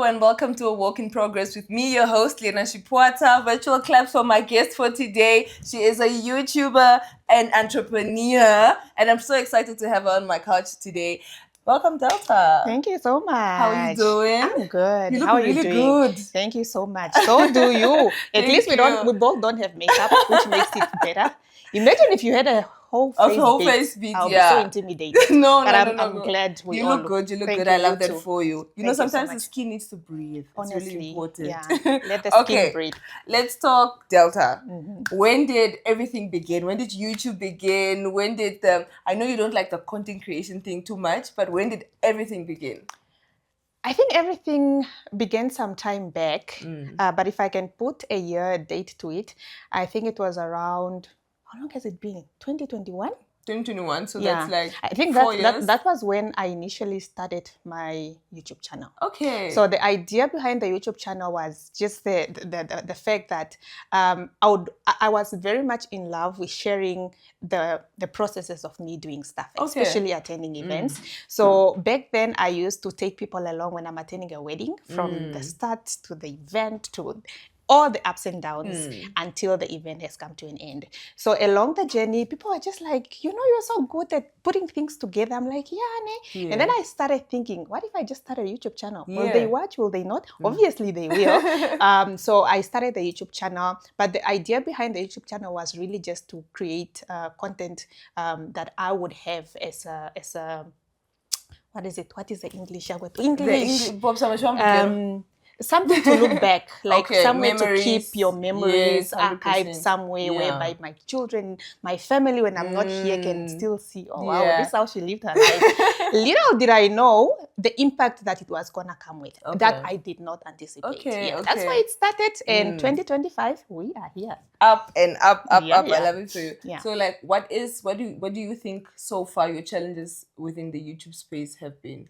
and welcome to A Walk in Progress with me, your host, Lena Shipuata. Virtual claps for my guest for today. She is a YouTuber and entrepreneur, and I'm so excited to have her on my couch today. Welcome, Delta. Thank you so much. How are you doing? I'm good. You look How are really you doing? good. Thank you so much. So do you. At least we both don't have makeup, which makes it better. Imagine if you had a whole face beat. I'll be so intimidated. I'm glad we You all look good. You look Thank good. you, I love you that too. for you. You know, sometimes the skin needs to breathe. Honestly, it's really important. Yeah. Let the skin breathe. Let's talk Delta. When did everything begin? When did YouTube begin? When did I know you don't like the content creation thing too much, but when did everything begin? I think everything began some time back, but if I can put a year date to it, I think it was around, how long has it been? 2021? 2021, so that's like I think 4 years. That was when I initially started my YouTube channel. Okay. So the idea behind the YouTube channel was just the fact that I was very much in love with sharing the processes of me doing stuff, especially attending events. So back then I used to take people along when I'm attending a wedding, from the start to the event to all the ups and downs until the event has come to an end. So along the journey, people are just like, you're so good at putting things together. I'm like, yeah. And then I started thinking, what if I just start a YouTube channel? Will they watch? Will they not? Obviously they will. So I started the YouTube channel, but the idea behind the YouTube channel was really just to create content that I would have as a what is it? What is the English? Something to look back, like somewhere memories, to keep your memories archived somewhere whereby my children, my family, when I'm not here, can still see, oh wow, this is how she lived her life. Little did I know the impact that it was going to come with, that I did not anticipate. That's why it started, and 2025, we are here. Up and up. I love it for you. So like, what do you think so far your challenges within the YouTube space have been?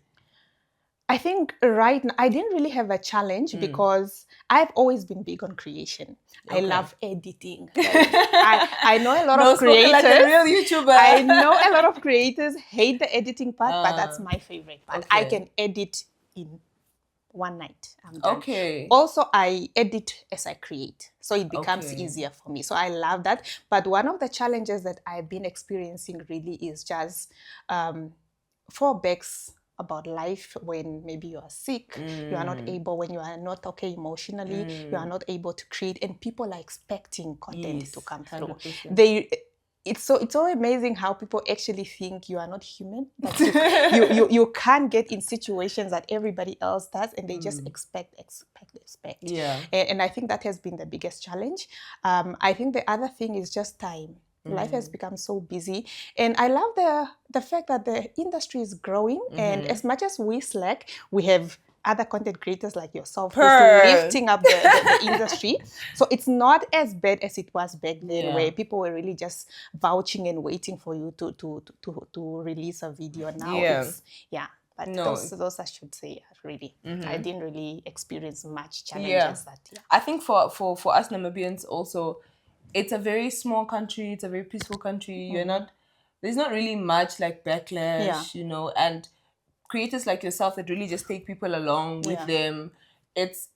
I think right now, I didn't really have a challenge because I've always been big on creation. I love editing. I know a lot of creators. Like a real YouTuber. I know a lot of creators hate the editing part, but that's my favorite part. I can edit in one night. I'm done. Also, I edit as I create, so it becomes easier for me. So I love that. But one of the challenges that I've been experiencing really is just fallbacks about life when maybe you are sick, you are not able, when you are not okay emotionally, you are not able to create, and people are expecting content to come through. 100%. It's so amazing how people actually think you are not human, that you can't get in situations that everybody else does, and they just expect. And I think that has been the biggest challenge. I think the other thing is just time. Life has become so busy, and I love the fact that the industry is growing, and as much as we slack, we have other content creators like yourself who's lifting up the industry. So it's not as bad as it was back then, where people were really just vouching and waiting for you to release a video. Now but those I should say, really, I didn't really experience much challenges. I think for us Namibians also, it's a very small country. It's a very peaceful country. There's not really much like backlash, and creators like yourself that really just take people along with them. It's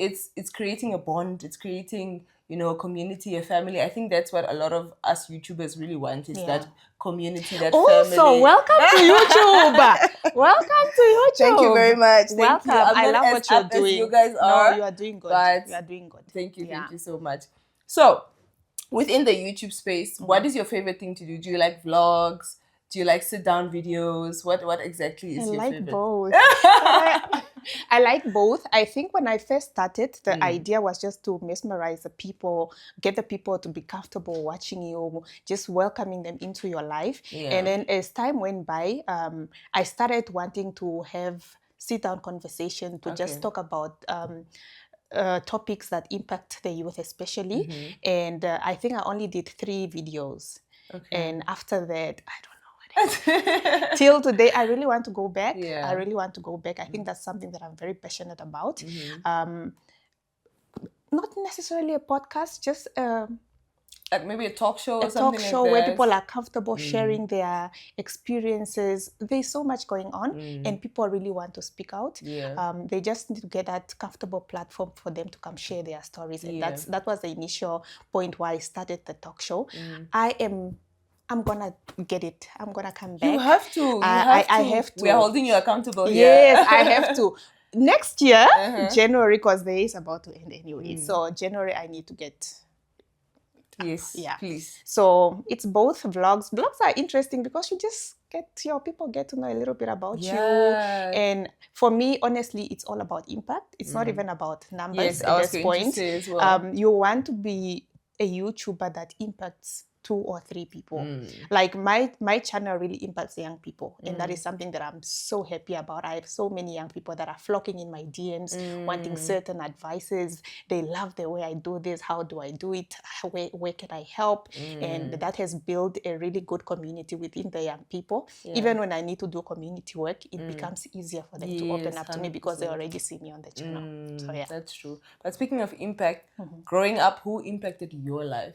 creating a bond. It's creating, a community, a family. I think that's what a lot of us YouTubers really want, is that community, that family. Also, welcome to YouTube. Welcome to YouTube. Thank you very much. Welcome. I love what you're doing. You guys are. No, you are doing good. You are doing good. Thank you so much. So, within the YouTube space, what is your favorite thing to do? Do you like vlogs? Do you like sit-down videos? What exactly is your favorite? Both. I like both. I think when I first started, the idea was just to mesmerize the people, get the people to be comfortable watching you, just welcoming them into your life. And then as time went by, I started wanting to have sit-down conversation to just talk about topics that impact the youth especially. And I think I only did 3 videos. And after that, I don't know. Till today, I really want to go back. I really want to go back. I think that's something that I'm very passionate about. Not necessarily a podcast, just Like maybe a talk show or a something talk show like where that. people are comfortable sharing their experiences. There's so much going on, and people really want to speak out. Yeah. They just need to get that comfortable platform for them to come share their stories, and Yeah. that was the initial point why I started the talk show. I'm gonna get it. I'm gonna come back. You have to. I have to. We are holding you accountable here. Yes, I have to. Next year, January, because the year is about to end anyway. So January, I need to get. Yes, Yeah, please. So it's both vlogs. Vlogs are interesting because you just people get to know a little bit about you. And for me, honestly, it's all about impact. It's not even about numbers at this point. As well. You want to be a YouTuber that impacts 2 or 3 people. Like my channel really impacts young people, and that is something that I'm so happy about. I have so many young people that are flocking in my DMs, wanting certain advices. They love the way I do this. How do I do it? Where can I help? And that has built a really good community within the young people. Even when I need to do community work, it becomes easier for them to open up to me because they already see me on the channel. So yeah, that's true. But speaking of impact, growing up, who impacted your life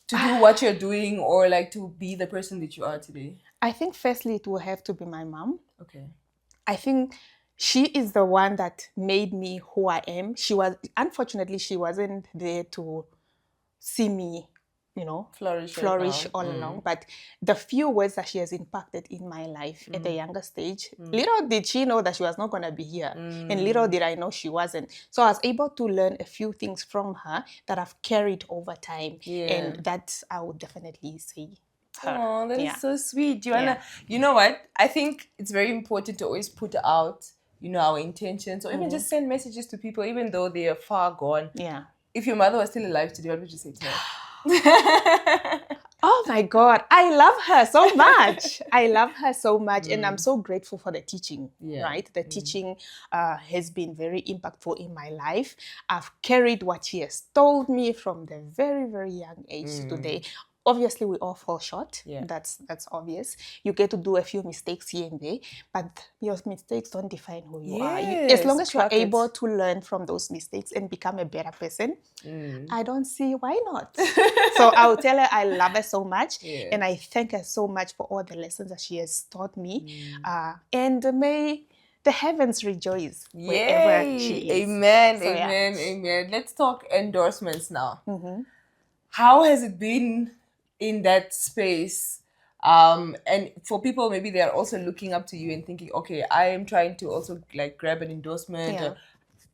to do what you're doing, or like to be the person that you are today? I think firstly it will have to be my mom. Okay. I think she is the one that made me who I am. Unfortunately, she wasn't there to see me, flourish all along. But the few words that she has impacted in my life at a younger stage, little did she know that she was not going to be here. And little did I know she wasn't. So I was able to learn a few things from her that I've carried over time. And that I would definitely say. Oh, that is so sweet. You know what? I think it's very important to always put out, our intentions, or even just send messages to people, even though they are far gone. Yeah. If your mother was still alive today, what would you say to her? Oh my God, I love her so much. I love her so much, and I'm so grateful for the teaching, right? The teaching has been very impactful in my life. I've carried what she has told me from the very, very young age to today. Obviously, we all fall short. Yeah. That's obvious. You get to do a few mistakes here and there, but your mistakes don't define who you are. As long as you're able to learn from those mistakes and become a better person, I don't see why not. So I'll tell her I love her so much, and I thank her so much for all the lessons that she has taught me. And may the heavens rejoice wherever she is. Amen, amen. Let's talk endorsements now. How has it been in that space? And for people, maybe they are also looking up to you and thinking, okay, I am trying to also like grab an endorsement.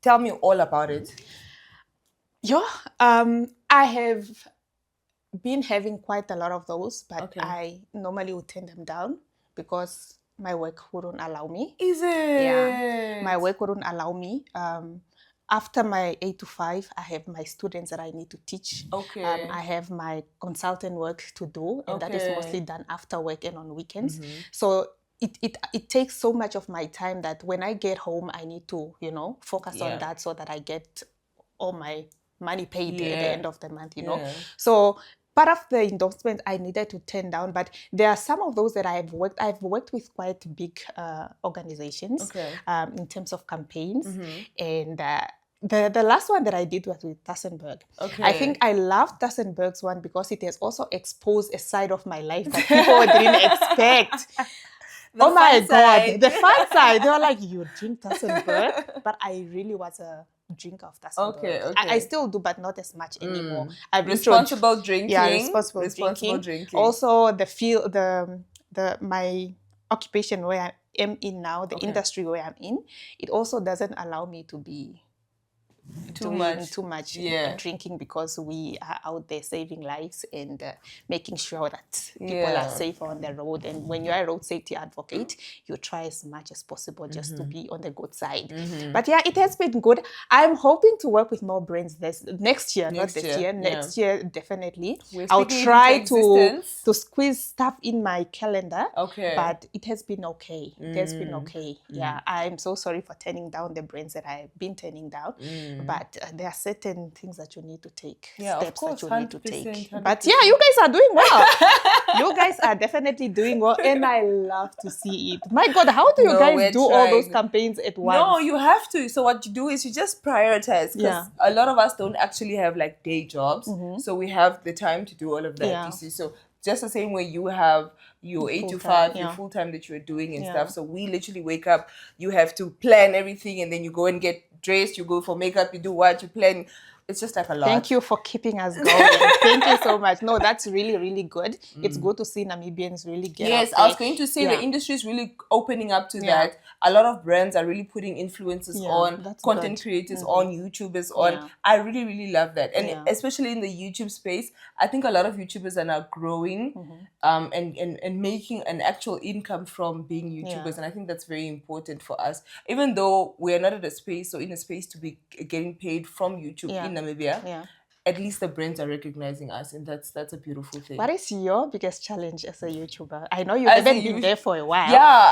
Tell me all about it. I have been having quite a lot of those, but I normally would turn them down because my work wouldn't allow me. Is it? Yeah, my work wouldn't allow me. After my 8 to 5, I have my students that I need to teach. I have my consultant work to do, and that is mostly done after work and on weekends. So it takes so much of my time that when I get home, I need to, focus on that so that I get all my money paid at the end of the month, So part of the endorsement I needed to turn down, but there are some of those that I've worked with quite big organizations in terms of campaigns. And the last one that I did was with Tassenberg. I think I loved Tassenberg's one because it has also exposed a side of my life that people didn't expect. Oh my God, the fun side. They were like, you drink Tassenberg? But I really was a drinker of Tassenberg. I still do, but not as much anymore. Responsible drinking. Yeah, responsible drinking. Also, my occupation where I am in now, the industry where I'm in, it also doesn't allow me to be too much drinking because we are out there saving lives and making sure that people are safe on the road. And when you're a road safety advocate, you try as much as possible just to be on the good side. But yeah, it has been good. I'm hoping to work with more brands next year, not this year. Next year, definitely. I'll try to squeeze stuff in my calendar. But it has been okay. It has been okay. Yeah, I'm so sorry for turning down the brands that I've been turning down. But there are certain things that you need to take, Yeah, steps of course, that you need to take. 100%. But yeah, you guys are doing well. You guys are definitely doing well, and I love to see it. My God, how do you No, guys we're do all those trying. campaigns at once? No, you have to. So what you do is you just prioritize, because a lot of us don't actually have like day jobs. So we have the time to do all of that, you see. So just the same way you have your 8 to 5, your full time that you're doing and stuff. So we literally wake up, you have to plan everything, and then you go and get dressed, you go for makeup, you do what, you plan. It's just like a lot. Thank you for keeping us going. Thank you so much. No, that's really, really good. It's good to see Namibians really get Yes, out there. I was going to say the industry is really opening up to that. A lot of brands are really putting influencers on, content creators on, YouTubers on. I really, really love that. And especially in the YouTube space, I think a lot of YouTubers are now growing and making an actual income from being YouTubers. And I think that's very important for us. Even though we're not at a space or in a space to be getting paid from YouTube in Namibia, at least the brands are recognizing us, and that's a beautiful thing. What is your biggest challenge as a YouTuber? I know you haven't been there for a while.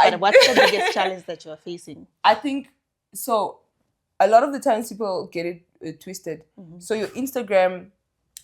But what's the biggest challenge that you're facing? I think so. A lot of the times people get it twisted. So your Instagram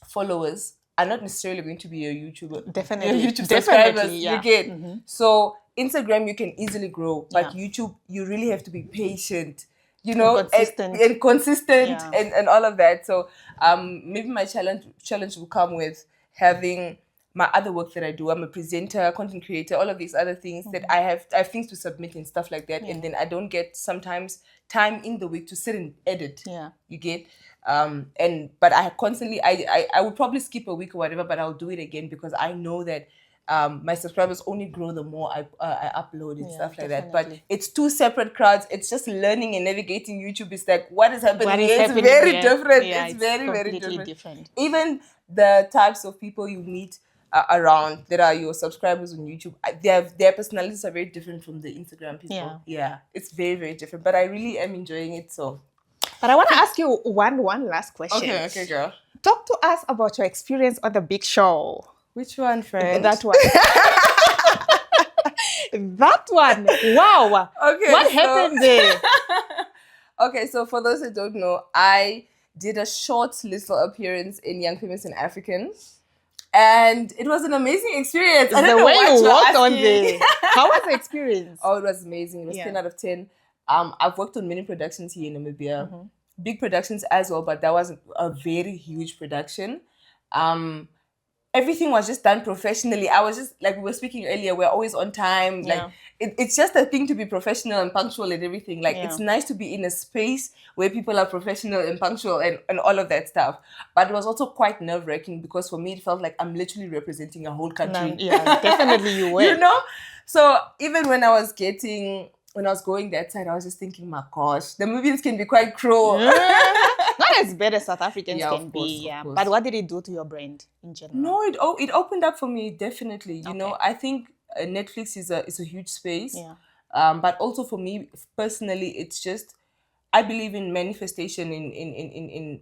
followers are not necessarily going to be your YouTuber. Definitely, your YouTube subscribers. Yeah. You get so Instagram you can easily grow, but YouTube you really have to be patient. You know, and consistent and all of that. So maybe my challenge will come with having my other work that I do. I'm a presenter, content creator, all of these other things that I have things to submit and stuff like that. And then I don't get sometimes time in the week to sit and edit. You get but I constantly I would probably skip a week or whatever, but I'll do it again because I know that my subscribers only grow the more I upload and stuff like that. But it's two separate crowds. It's just learning and navigating YouTube. It's like, what is happening? It's very different. It's very, very different. Even the types of people you meet around that are your subscribers on YouTube, their personalities are very different from the Instagram people. Yeah, it's very, very different. But I really am enjoying it. So, but I want to ask you one last question. Okay, girl. Talk to us about your experience on the big show. Which one, friend? That one. That one. Wow. Okay. What happened there? Okay, so for those that don't know, I did a short little appearance in Young Famous and African. And it was an amazing experience. The way you walked on there. How was the experience? Oh, it was amazing. It was 10 out of 10. I've worked on many productions here in Namibia. Big productions as well, but that was a very huge production. Everything was just done professionally. I was just, like we were speaking earlier, we're always on time. Like it's just a thing to be professional and punctual and everything. Like it's nice to be in a space where people are professional and punctual and all of that stuff. But it was also quite nerve-wracking because for me it felt like I'm literally representing a whole country. Yeah, definitely you were. You know? So even when I was going that side, I was just thinking, my gosh, the Namibians can be quite cruel. Not as bad as South Africans can be, But what did it do to your brand in general? No, it opened up for me, definitely. You know, I think Netflix is a huge space. But also for me personally, it's just, I believe in manifestation, in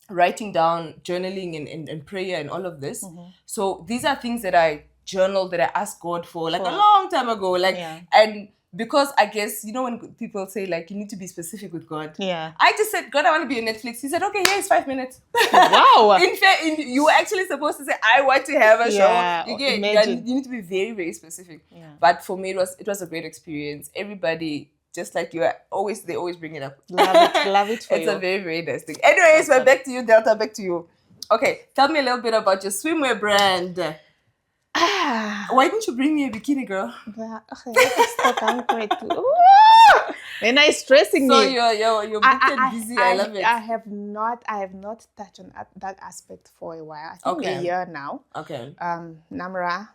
writing down, journaling and prayer and all of this. So these are things that I journaled, that I asked God for like a long time ago. And because I guess, you know, when people say like you need to be specific with God. I just said, God, I want to be on Netflix. He said, okay, here is 5 minutes. Wow. In fact, you were actually supposed to say, I want to have a show. You need to be very, very specific. But for me, it was a great experience. Everybody, just like you, they always bring it up. Love it for it's you. a very, very nice thing. Anyways, we're back to you, Delta, back to you. Okay, tell me a little bit about your swimwear brand. Why didn't you bring me a bikini, girl? And it's stressing me. So you're booked and busy. I love it. I have not touched on that aspect for a while. I think a year now. Okay. Namra.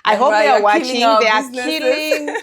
I hope they are watching. They are killing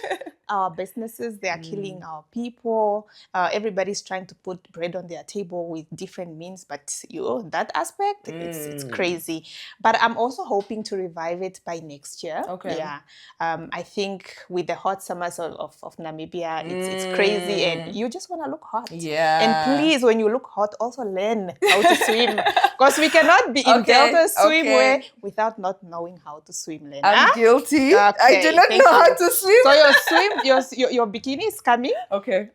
our businesses. They are killing our people. Everybody's trying to put bread on their table with different means, but that aspect, it's crazy. But I'm also hoping to revive it by next year. Okay. Yeah. I think with the hot summers of Namibia, it's crazy, and you just want to look hot. Yeah. And please, when you look hot, also learn how to swim, because we cannot be in Delta swimwear without not knowing how to swim. Lena. I'm guilty. Okay, I do not know how to swim. So your swim your bikini is coming. Okay.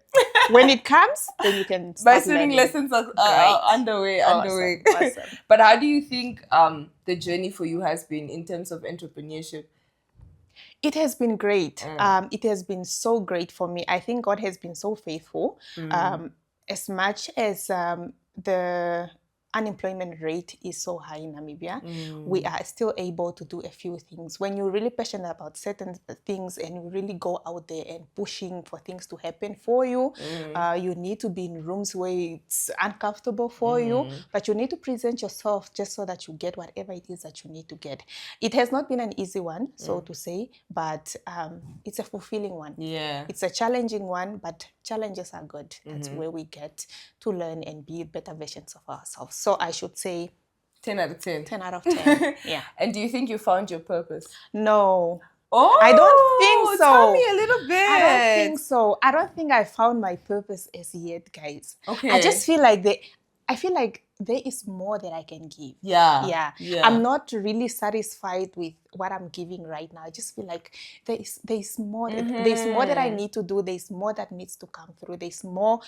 When it comes, then you can start My swimming learning. lessons are underway. Awesome. But how do you think the journey for you has been in terms of entrepreneurship? It has been great. It has been so great for me. I think God has been so faithful. As much as the unemployment rate is so high in Namibia, we are still able to do a few things. When you're really passionate about certain things and you really go out there and pushing for things to happen for you, you need to be in rooms where it's uncomfortable for you, but you need to present yourself just so that you get whatever it is that you need to get. It has not been an easy one, so to say, but it's a fulfilling one. Yeah. It's a challenging one, but challenges are good. That's where we get to learn and be better versions of ourselves. So I should say 10 out of 10. 10 out of 10. Yeah. And do you think you found your purpose? No. Oh, I don't think so. Tell me a little bit. I don't think so. I don't think I found my purpose as yet, guys. Okay. I just feel like there is more that I can give. Yeah. I'm not really satisfied with what I'm giving right now. I just feel like there is more. There's more that I need to do. There's more that needs to come through. There's more.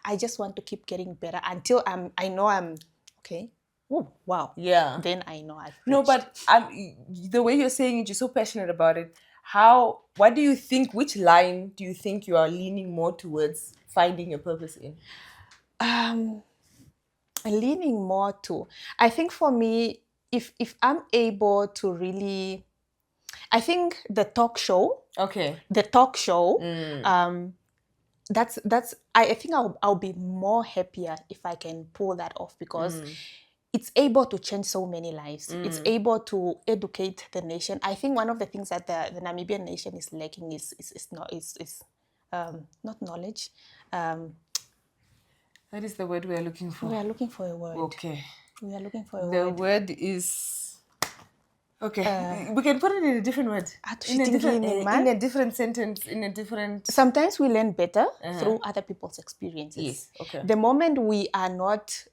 I just want to keep getting better until I know I'm okay. Oh, wow. Yeah. Then I know I've reached. No, but the way you're saying it, you're so passionate about it. What do you think, which line do you think you are leaning more towards finding your purpose in? Leaning more to, I think for me, if I'm able to really, I think the talk show. Okay. The talk show. That's I think I'll be more happier if I can pull that off, because it's able to change so many lives. It's able to educate the nation. I think one of the things that the Namibian nation is lacking is not knowledge. That is the word we are looking for. We are looking for a word. Okay. We are looking for a word. The word is... Okay, we can put it in a different word. In a different sentence, in a different... Sometimes we learn better through other people's experiences. Yes, okay. The moment we are not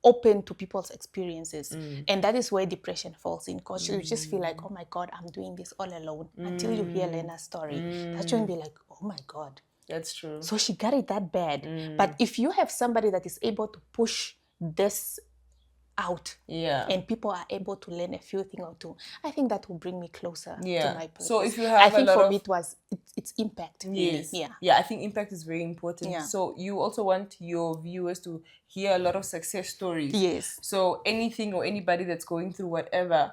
open to people's experiences, and that is where depression falls in, because you just feel like, oh my God, I'm doing this all alone. Until you hear Lena's story, that's when you be like, oh my God. That's true. So she got it that bad. But if you have somebody that is able to push this out, and people are able to learn a few things or two, I think that will bring me closer to my purpose. So if you have I think for me it's impact. Yes. Really. Yeah, I think impact is very important. Yeah. So you also want your viewers to hear a lot of success stories. Yes. So anything or anybody that's going through whatever,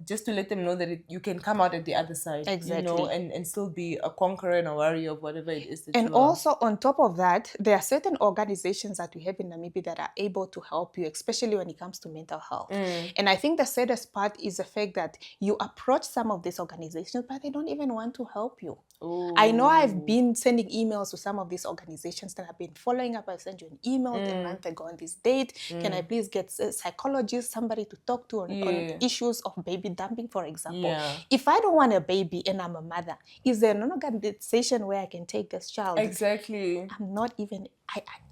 just to let them know that you can come out at the other side. Exactly. You know, and still be a conqueror and a warrior of whatever it is that and you are. also on top of that, there are certain organizations that we have in Namibia that are able to help you, especially when it comes to mental health. And I think the saddest part is the fact that you approach some of these organizations, but they don't even want to help you. Ooh. I know I've been sending emails to some of these organizations that have been following up. I sent you an email a month ago on this date. Can I please get a psychologist, somebody to talk to on issues of baby dumping, for example? Yeah. If I don't want a baby and I'm a mother, is there an organization where I can take this child? Exactly. I'm not even...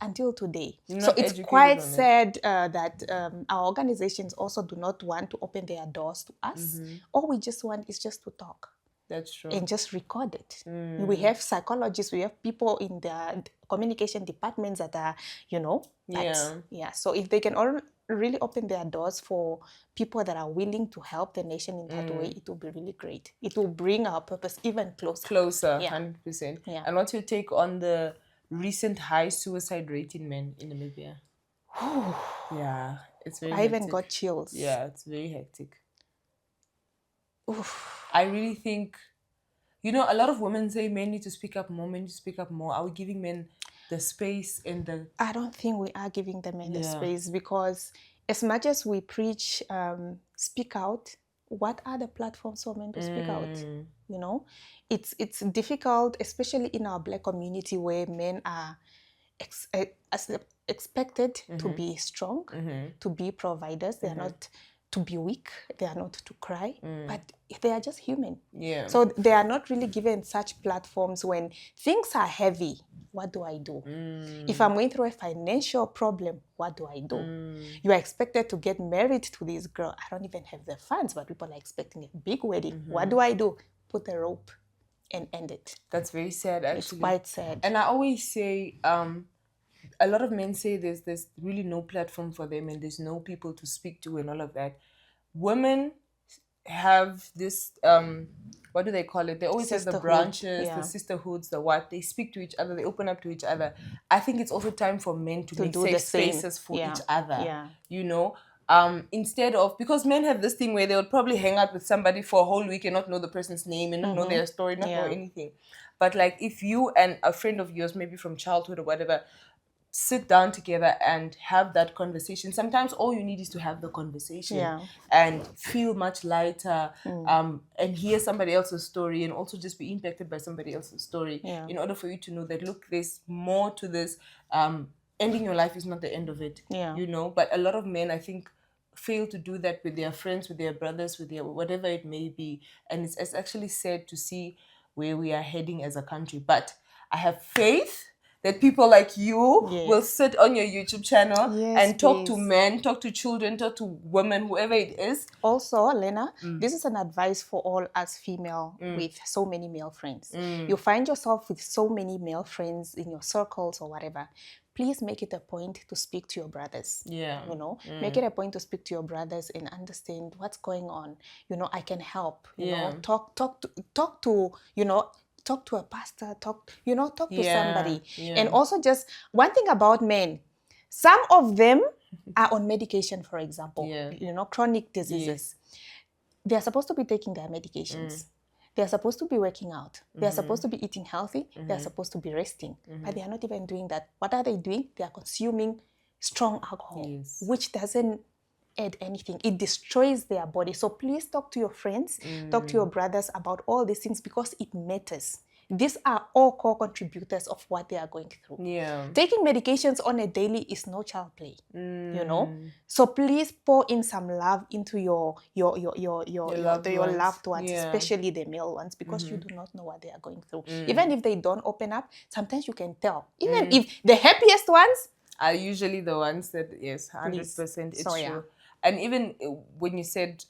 until today. So it's quite sad that our organizations also do not want to open their doors to us. All we just want is just to talk. That's true. And just record it. We have psychologists, we have people in the communication departments that are, So if they can all really open their doors for people that are willing to help the nation in that way, it will be really great. It will bring our purpose even closer. 100%. Yeah. And what's your take on the recent high suicide rate in men in Namibia? Yeah, it's very hectic. even got chills. Yeah, it's very hectic. Oof. I really think, a lot of women say men need to speak up more, men need to speak up more. Are we giving men the space and the... I don't think we are giving the men the space, because as much as we preach, speak out, what are the platforms for men to speak out? It's difficult, especially in our Black community, where men are expected to be strong, to be providers. They are not to be weak, they are not to cry, but they are just human. Yeah. So they are not really given such platforms when things are heavy. What do I do? If I'm going through a financial problem, what do I do? You are expected to get married to this girl. I don't even have the funds, but people are expecting a big wedding. What do I do? Put a rope. and end it. That's very sad, actually. It's quite sad. And I always say, a lot of men say there's really no platform for them and there's no people to speak to and all of that. Women have this, what do they call it? They always have the branches, the sisterhoods, the what. They speak to each other, they open up to each other. I think it's also time for men to make safe spaces for each other. You know? Instead of, because men have this thing where they would probably hang out with somebody for a whole week and not know the person's name and not know their story, not know anything. But like if you and a friend of yours, maybe from childhood or whatever, sit down together and have that conversation. Sometimes all you need is to have the conversation and feel much lighter, and hear somebody else's story and also just be impacted by somebody else's story in order for you to know that, look, there's more to this. Ending your life is not the end of it, you know. But a lot of men, I think, fail to do that with their friends, with their brothers, with their whatever it may be. And it's actually sad to see where we are heading as a country. But I have faith that people like you will sit on your YouTube channel and talk to men, talk to children, talk to women, whoever it is. Also, Lena, this is an advice for all us female with so many male friends. You find yourself with so many male friends in your circles or whatever. Please make it a point to speak to your brothers. You know, make it a point to speak to your brothers and understand what's going on. You know, I can help. You know, talk to you know. Talk to a pastor, talk to somebody. And also just one thing about men, some of them are on medication, for example, you know, chronic diseases. They're supposed to be taking their medications. They're supposed to be working out. They're supposed to be eating healthy. They're supposed to be resting. But they are not even doing that. What are they doing? They are consuming strong alcohol, which doesn't add anything. It destroys their body. So please talk to your friends, talk to your brothers about all these things because it matters. These are all core contributors of what they are going through. Taking medications on a daily is no child play, you know. So please pour in some love into your loved ones, especially the male ones, because you do not know what they are going through. Even if they don't open up, sometimes you can tell. Even if the happiest ones are usually the ones that 100%. It's true. And even when you said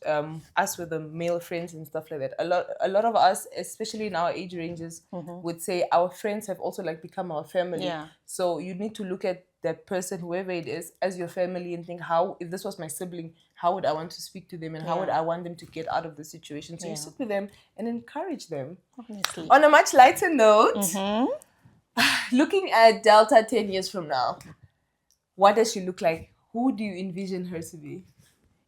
us with the male friends and stuff like that, a lot of us, especially in our age ranges, would say our friends have also like become our family. So you need to look at that person, whoever it is, as your family and think, how, if this was my sibling, how would I want to speak to them and how would I want them to get out of the situation? So you sit with them and encourage them. Honestly. On a much lighter note, looking at Delta 10 years from now, what does she look like? Who do you envision her to be?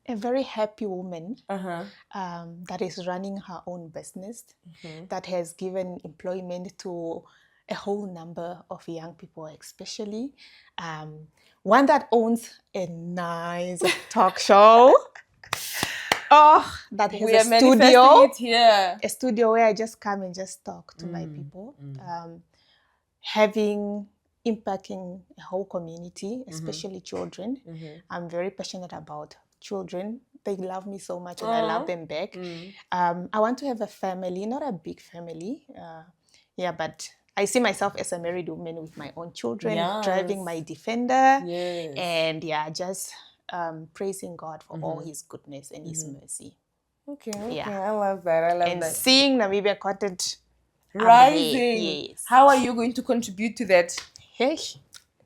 A very happy woman that is running her own business, that has given employment to a whole number of young people, especially. One that owns a nice talk show. That has a studio. A studio where I just come and just talk to my people. Impacting a whole community, especially children. I'm very passionate about children. They love me so much and I love them back. I want to have a family, not a big family. But I see myself as a married woman with my own children, driving my Defender. And just praising God for all his goodness and his mercy. Okay, I love that. And seeing Namibian content rising. How are you going to contribute to that?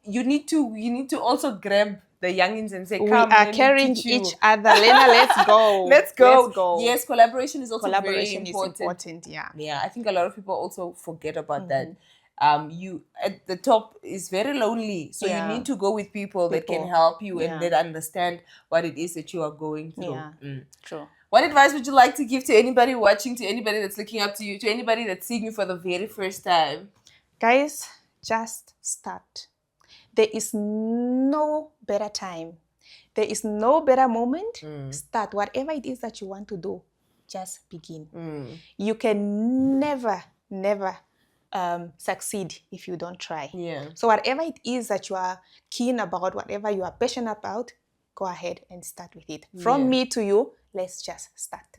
You need to also grab the youngins and say, come, we are carrying each other. Lena, let's go. Let's go. Yes, collaboration is also very important. I think a lot of people also forget about that. You at the top is very lonely, so you need to go with people that can help you and that understand what it is that you are going through. True. What advice would you like to give to anybody watching, to anybody that's looking up to you, to anybody that's seeing you for the very first time? Guys, just start. There is no better time. There is no better moment. Start. Whatever it is that you want to do, just begin. You can never succeed if you don't try. So whatever it is that you are keen about, whatever you are passionate about, go ahead and start with it. From me to you, let's just start.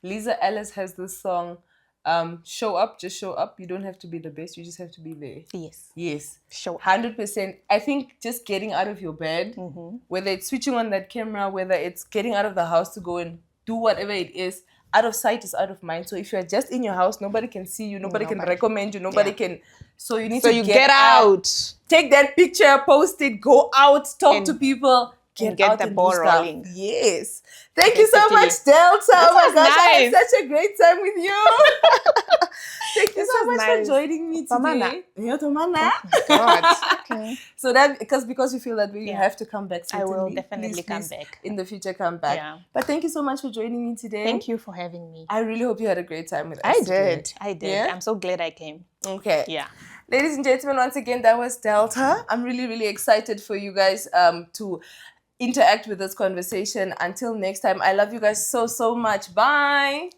Lisa Ellis has this song, show up, just show up. You don't have to be the best, you just have to be there. Yes. Show up. 100%. I think just getting out of your bed, whether it's switching on that camera, whether it's getting out of the house to go and do whatever it is, out of sight is out of mind. So if you're just in your house, nobody can see you, nobody can recommend you, nobody can. So you need to get out, take that picture, post it, go out, talk to people, get out the and ball do stuff. rolling. Yes. Thank you so much, Delta. Oh my gosh, I had such a great time with you. Thank you so much for joining me today. Okay. So that because you feel that way, you have to come back. Certainly. I will definitely come back. In the future, come back. Yeah. But thank you so much for joining me today. Thank you for having me. I really hope you had a great time with us. I did. Yeah? I'm so glad I came. Okay. Yeah. Ladies and gentlemen, once again, that was Delta. I'm really, really excited for you guys to interact with this conversation. Until next time, I love you guys so, so much. Bye.